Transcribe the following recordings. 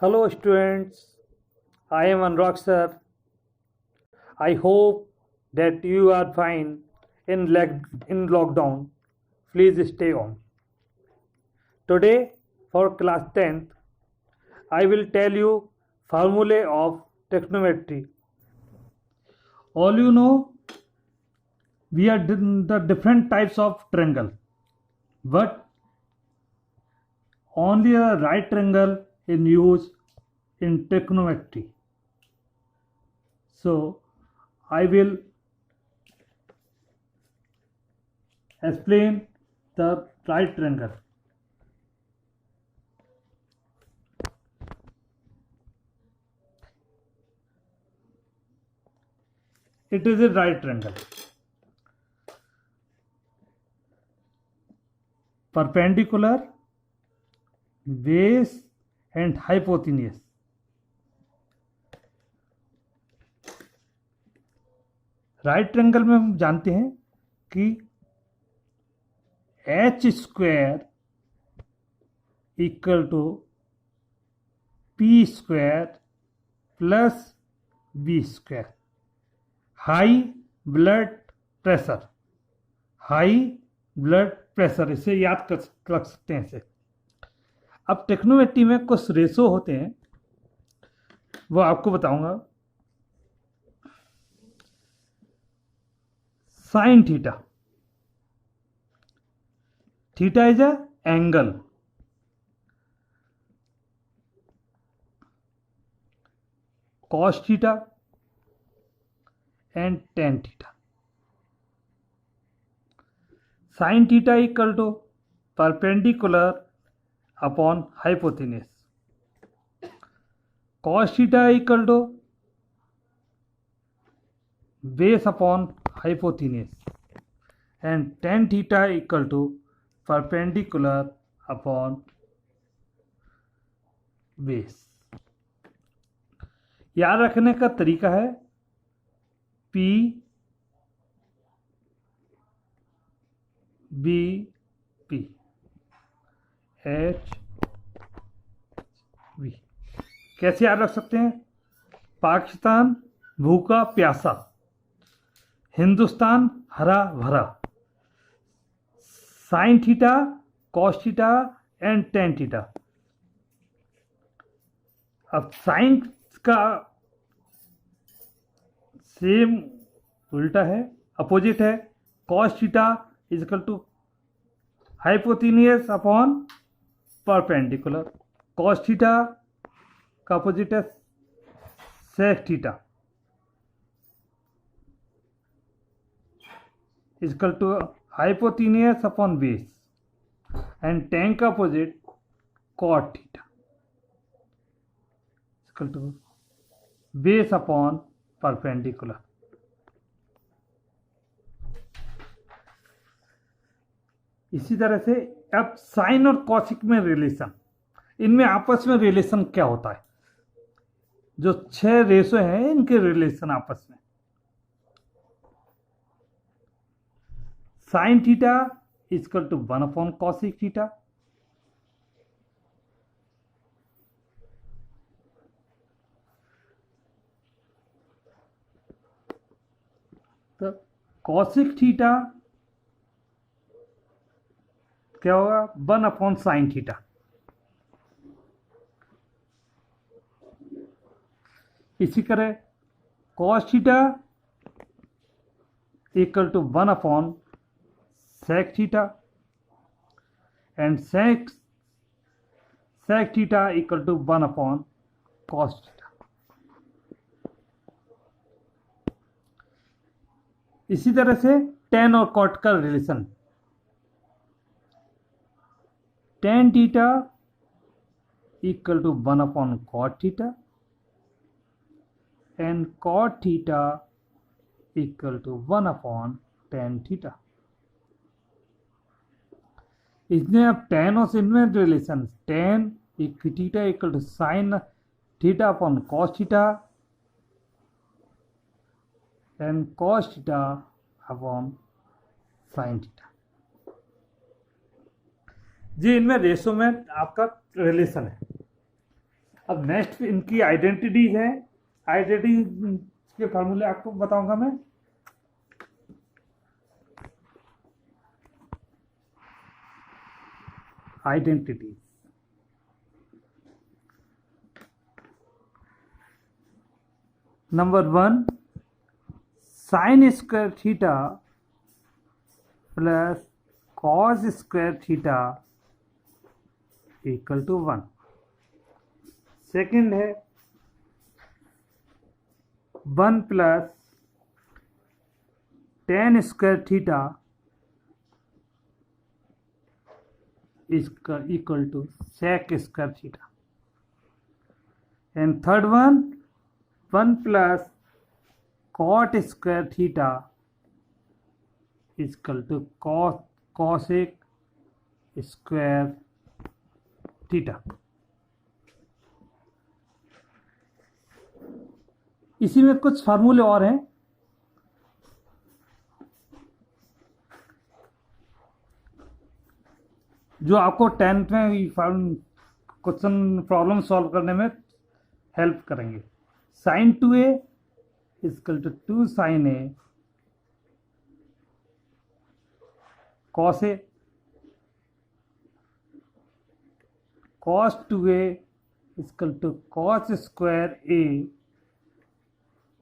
Hello students, I am Anurag sir. I hope that you are fine in lockdown. Please stay on. Today for class 10th, I will tell you formulae of trigonometry. All you know, we are the different types of triangle, but only a right triangle in use in trigonometry. So I will explain the right triangle. It is a right triangle. Perpendicular, base and hypotenuse. Right triangle में हम जानते हैं कि H square equal to P square plus B square. High blood pressure, इसे याद कर सकते हैं इसे. अब ट्रिग्नोमेट्री में कुछ रेशो होते हैं, वो आपको बताऊंगा. Sine theta, theta is a angle. Cos theta and tan theta. Sine theta equal to perpendicular upon hypotenuse. Cos theta equal to base upon hypotenuse and tan theta equal to perpendicular upon base. याद रखने का तरीका है P B P H V. कैसे याद रख सकते हैं? पाकिस्तान भूखा प्यासा, हिंदुस्तान हरा भरा. Sine theta, cos theta and tan theta. अब साइन का सेम उल्टा है, अपोजिट है. Cos theta is equal to hypotenuse upon perpendicular. Cos theta का अपोजिट है sec theta is equal to hypotenuse upon base, and tan का opposite cot theta is equal to base upon perpendicular. इसी तरह से अब sign और cosec में relation, इनमें आपस में रिलेशन क्या होता है? जो 6 रेशो हैं इनके रिलेशन आपस में. Sine theta equal to 1 upon cosec theta. तो कॉसिक थीटा क्या होगा? 1 अपॉन साइन थीटा. इसी तरह cos theta equal to 1 upon sec theta and sec theta equal to 1 upon cos theta. इसी तरह से tan और cot का relation, tan theta equal to 1 upon cot theta and cot theta equal to 1 upon tan theta. इसमें अब tan और इनमें relation, tan theta equal to sine theta upon cos theta and cos theta upon sine theta. जी इनमें ratio में आपका relation है. अब नेक्स्ट इनकी आइडेंटिटीज है। आइडेंटिटी के फार्मूले आपको बताऊंगा मैं। Identity number 1, sine square theta plus cos square theta equal to 1। Second है 1 plus tan square theta equal to sec square theta. And third one 1 plus cot square theta equal to cosec square theta. इसी में कुछ फार्मूले और हैं। जो आपको 10th में क्वेश्चन प्रॉब्लम सॉल्व करने में हेल्प करेंगे। Sine 2a equal to 2 sine a cos a, cos 2a equal to cos square a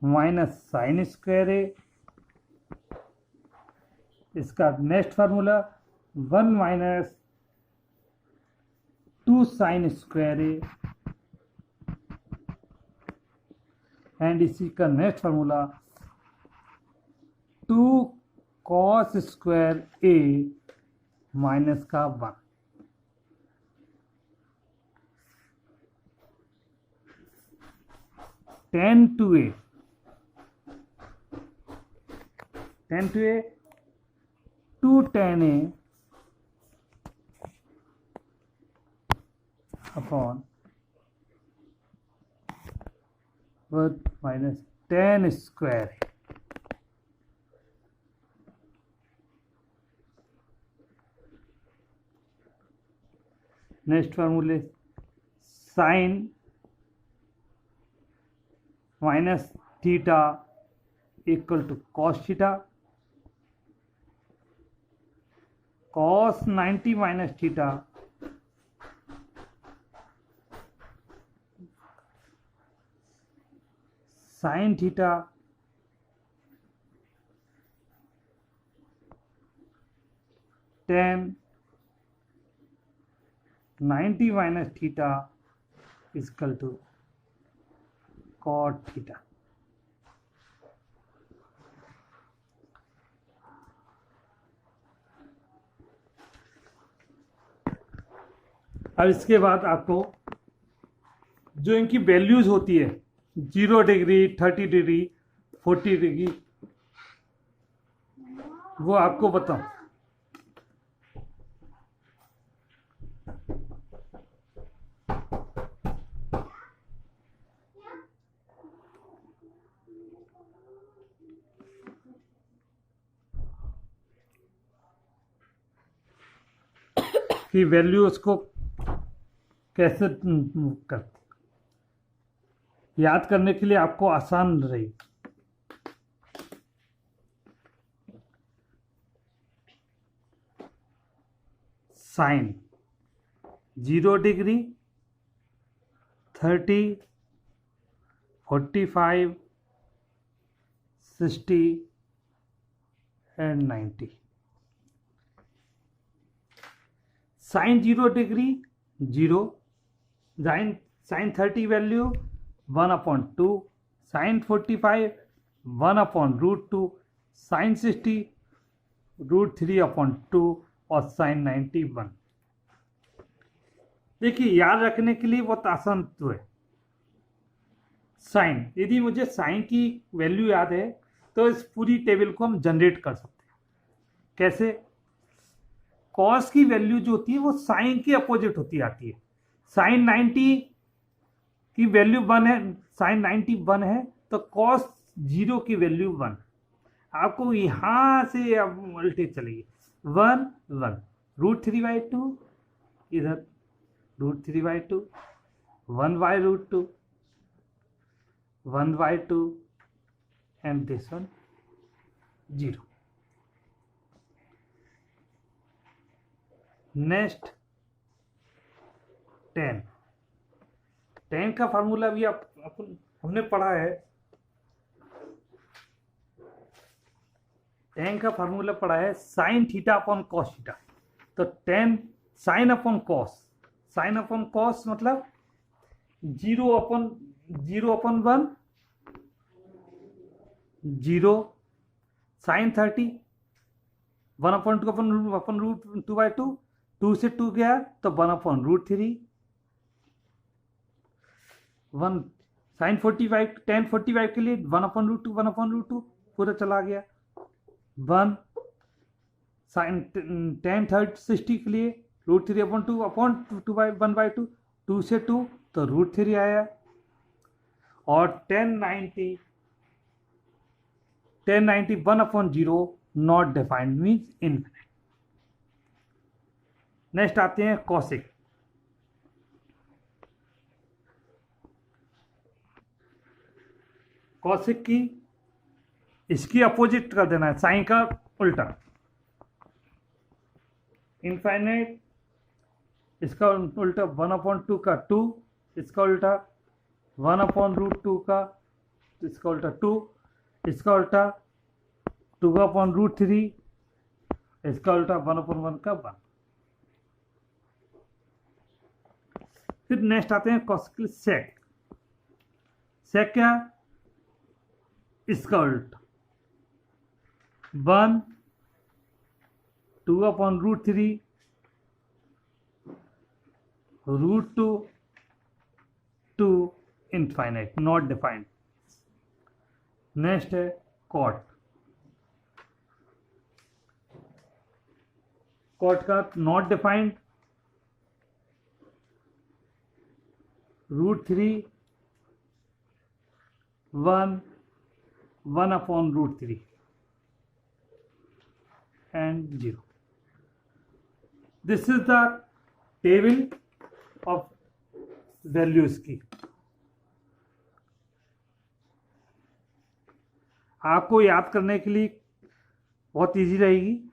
minus sine square a। इसका next formula 1 minus 2 sine square a and इसी का next formula 2 cos square a minus का 1। Tan two a 2 tan a upon 1 minus 10 square. Next फार्मूले sine minus theta equal to cos theta, cos 90 minus theta sine theta tan 90 minus theta equal to cot theta. अब इसके बाद आपको जो इनकी values होती है 0 डिग्री 30 डिग्री 40 डिग्री वो आपको बताऊं। कि वैल्यू उसको कैसे कर याद करने के लिए आपको आसान रही। Sine 0 degree 30 45 60 and 90। Sine 0 degree 0, sine 30 value 1/2, sine 45 1/√2, sine 60 √3/2 और साइन 90 1। देखिए याद रखने के लिए बहुत आसान तो है। साइन, यदि मुझे साइन की वैल्यू याद है तो इस पूरी टेबल को हम जनरेट कर सकते हैं। कैसे? कॉस की वैल्यू जो होती है वो साइन की अपोजिट होती आती है। साइन 90 की वैल्यू 1 है, साइन 90 1 है तो कॉस 0 की वैल्यू 1। आपको यहां से अब उल्टे चलेगी 1 1 √3/2 इधर √3/2 1/√2, 1/2, and this one 0. नेक्स्ट 10 का फार्मूला भी हमने पढ़ा है। 10 का फार्मूला पढ़ा है sign theta upon cos theta. तो 10 साइन अपॉन कॉस मतलब 0/1 0 साइन 30 1/2 अपन रूट 2/2 2 से 2 गया तो 1/√3 1 साइन 45 10 45 के लिए 1/√2 पूरा चला गया 1 साइन 10 60 के लिए √3/2 2 से 2 तो √3 आया। और 1090 1/0 not defined means infinite. Next आते हैं कॉसिक। कॉसिक की इसकी अपोजिट कर देना है, साइन का उल्टा। इनफाइनाइट इसका उल्टा 1/2 का 2, इसका उल्टा 1/√2 का, इसका उल्टा 2, इसका उल्टा 2/√3, इसका उल्टा 1/1 का 1। फिर नेक्स्ट आते हैं कॉसिक सेक। सेक क्या? इसका उल्टा 1 2/√3 √2 2 इनफाइनाइट नॉट डिफाइंड। नेक्स्ट है कॉट। कॉट का not defined √3 1/√3 and 0. This is the table of values की। आपको याद करने के लिए बहुत इजी रहेगी।